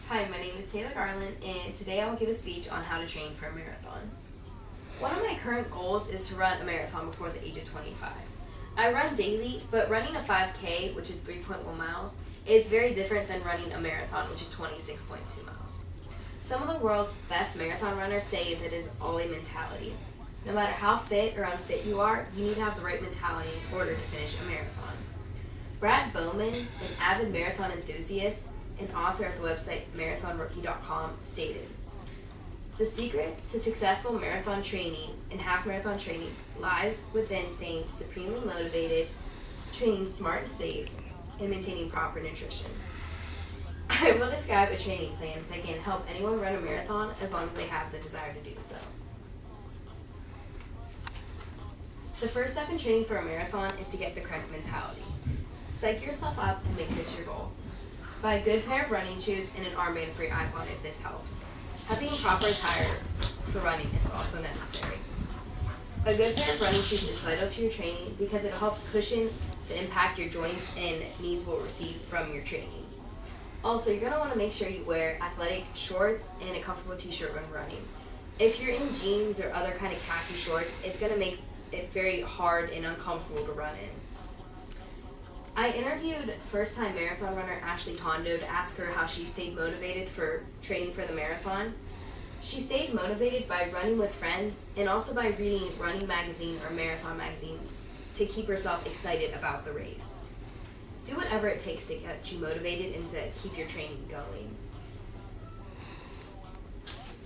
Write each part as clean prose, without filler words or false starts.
Hi, my name is Taylor Garland, and today I will give a speech on how to train for a marathon. One of my current goals is to run a marathon before the age of 25. I run daily, but running a 5K, which is 3.1 miles, is very different than running a marathon, which is 26.2 miles. Some of the world's best marathon runners say that it is all a mentality. No matter how fit or unfit you are, you need to have the right mentality in order to finish a marathon. Brad Bowman, an avid marathon enthusiast and author of the website marathonrookie.com, stated, "The secret to successful marathon training and half marathon training lies within staying supremely motivated, training smart and safe, and maintaining proper nutrition." I will describe a training plan that can help anyone run a marathon as long as they have the desire to do so. The first step in training for a marathon is to get the correct mentality. Psych yourself up and make this your goal. Buy a good pair of running shoes and an armband for your iPod if this helps. Having a proper attire for running is also necessary. A good pair of running shoes is vital to your training because it will help cushion the impact your joints and knees will receive from your training. Also, you're going to want to make sure you wear athletic shorts and a comfortable t-shirt when running. If you're in jeans or other kind of khaki shorts, it's going to make it very hard and uncomfortable to run in. I interviewed first-time marathon runner Ashley Tondo to ask her how she stayed motivated for training for the marathon. She stayed motivated by running with friends and also by reading running magazine or marathon magazines to keep herself excited about the race. Do whatever it takes to get you motivated and to keep your training going.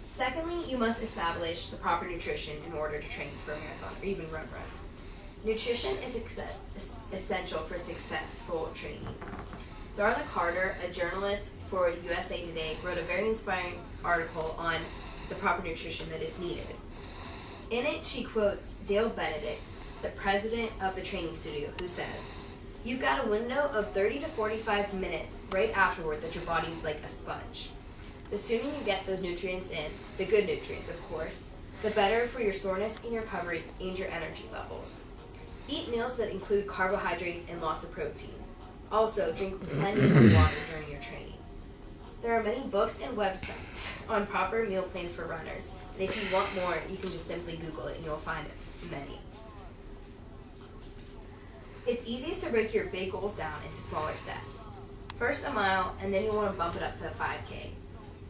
Secondly, you must establish the proper nutrition in order to train for a marathon or even run. Nutrition is essential for successful training. Darla Carter, a journalist for USA Today, wrote a very inspiring article on the proper nutrition that is needed. In it, she quotes Dale Benedict, the president of the training studio, who says, "You've got a window of 30 to 45 minutes right afterward that your body is like a sponge. The sooner you get those nutrients in, the good nutrients of course, the better for your soreness and your recovery and your energy levels. Eat meals that include carbohydrates and lots of protein. Also, drink plenty of water during your training." There are many books and websites on proper meal plans for runners, and if you want more, you can just simply Google it and you'll find many. It's easiest to break your big goals down into smaller steps. First a mile, and then you want to bump it up to a 5K.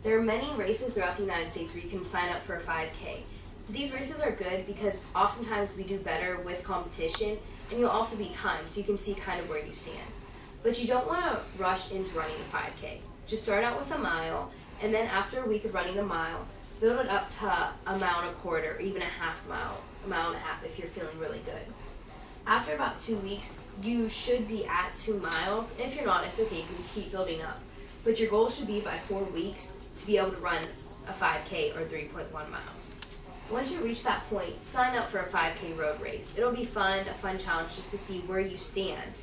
There are many races throughout the United States where you can sign up for a 5K. These races are good because oftentimes we do better with competition, and you'll also be timed so you can see kind of where you stand. But you don't want to rush into running a 5K. Just start out with a mile, and then after a week of running a mile, build it up to a mile and a quarter, or even a mile and a half if you're feeling really good. After about 2 weeks, you should be at 2 miles. If you're not, it's okay, you can keep building up. But your goal should be by 4 weeks to be able to run a 5K or 3.1 miles. Once you reach that point, sign up for a 5K road race. It'll be fun, a fun challenge just to see where you stand.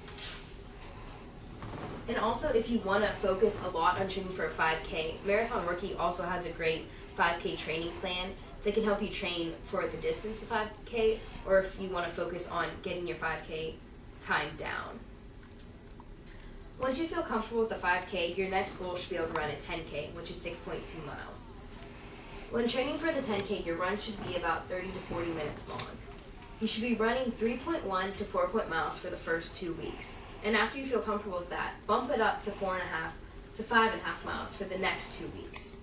And also, if you want to focus a lot on training for a 5K, Marathon Rookie also has a great 5K training plan that can help you train for the distance of 5K, or if you want to focus on getting your 5K time down. Once you feel comfortable with the 5K, your next goal should be able to run a 10K, which is 6.2 miles. When training for the 10K, your run should be about 30 to 40 minutes long. You should be running 3.1 to 4 miles for the first 2 weeks. And after you feel comfortable with that, bump it up to 4.5 to 5.5 miles for the next 2 weeks.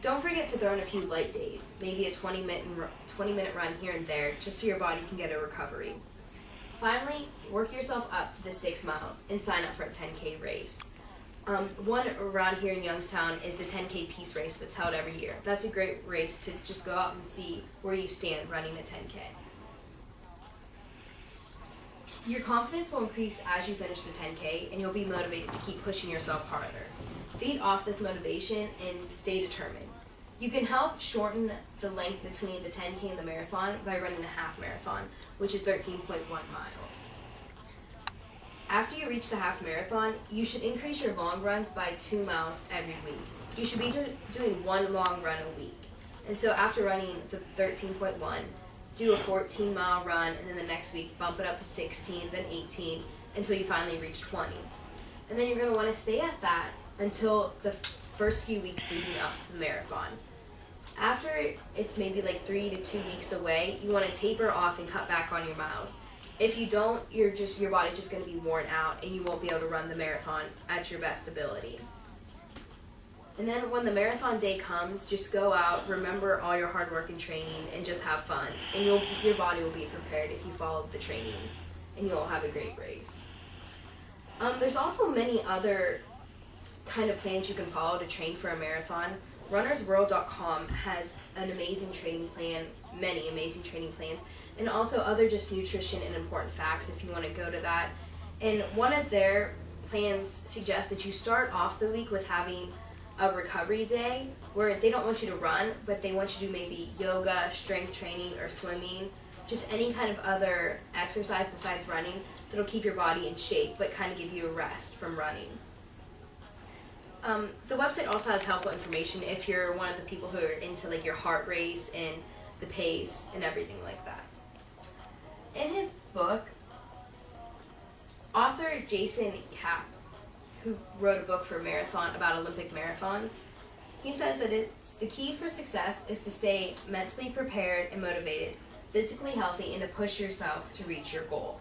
Don't forget to throw in a few light days, maybe a 20-minute run here and there, just so your body can get a recovery. Finally, work yourself up to the 6 miles and sign up for a 10K race. One around here in Youngstown is the 10K Peace Race that's held every year. That's a great race to just go out and see where you stand running a 10K. Your confidence will increase as you finish the 10K, and you'll be motivated to keep pushing yourself harder. Feed off this motivation and stay determined. You can help shorten the length between the 10K and the marathon by running a half marathon, which is 13.1 miles. After you reach the half marathon, you should increase your long runs by 2 miles every week. You should be doing 1 long run a week. And so after running the 13.1, do a 14-mile run, and then the next week bump it up to 16, then 18, until you finally reach 20. And then you're going to want to stay at that until the first few weeks leading up to the marathon. After it's maybe like 3 to 2 weeks away, you want to taper off and cut back on your miles. If you don't, your body's just going to be worn out and you won't be able to run the marathon at your best ability. And then when the marathon day comes, just go out, remember all your hard work and training, and just have fun. And your body will be prepared if you follow the training, and you'll have a great race. There's also many other kind of plans you can follow to train for a marathon. RunnersWorld.com has an amazing training plan, many amazing training plans, and also other just nutrition and important facts if you want to go to that. And one of their plans suggests that you start off the week with having a recovery day where they don't want you to run, but they want you to do maybe yoga, strength training, or swimming, just any kind of other exercise besides running that'll keep your body in shape but kind of give you a rest from running. The website also has helpful information if you're one of the people who are into like your heart race and the pace and everything like that. In his book, author Jason Kapp, who wrote a book for marathon about Olympic marathons, he says that the key for success is to stay mentally prepared and motivated, physically healthy, and to push yourself to reach your goal.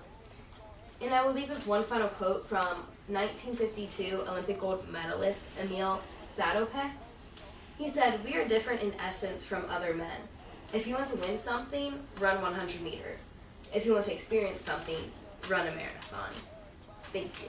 And I will leave with one final quote from 1952 Olympic gold medalist Emil Zatopek. He said, "We are different in essence from other men. If you want to win something, run 100 meters. If you want to experience something, run a marathon." Thank you.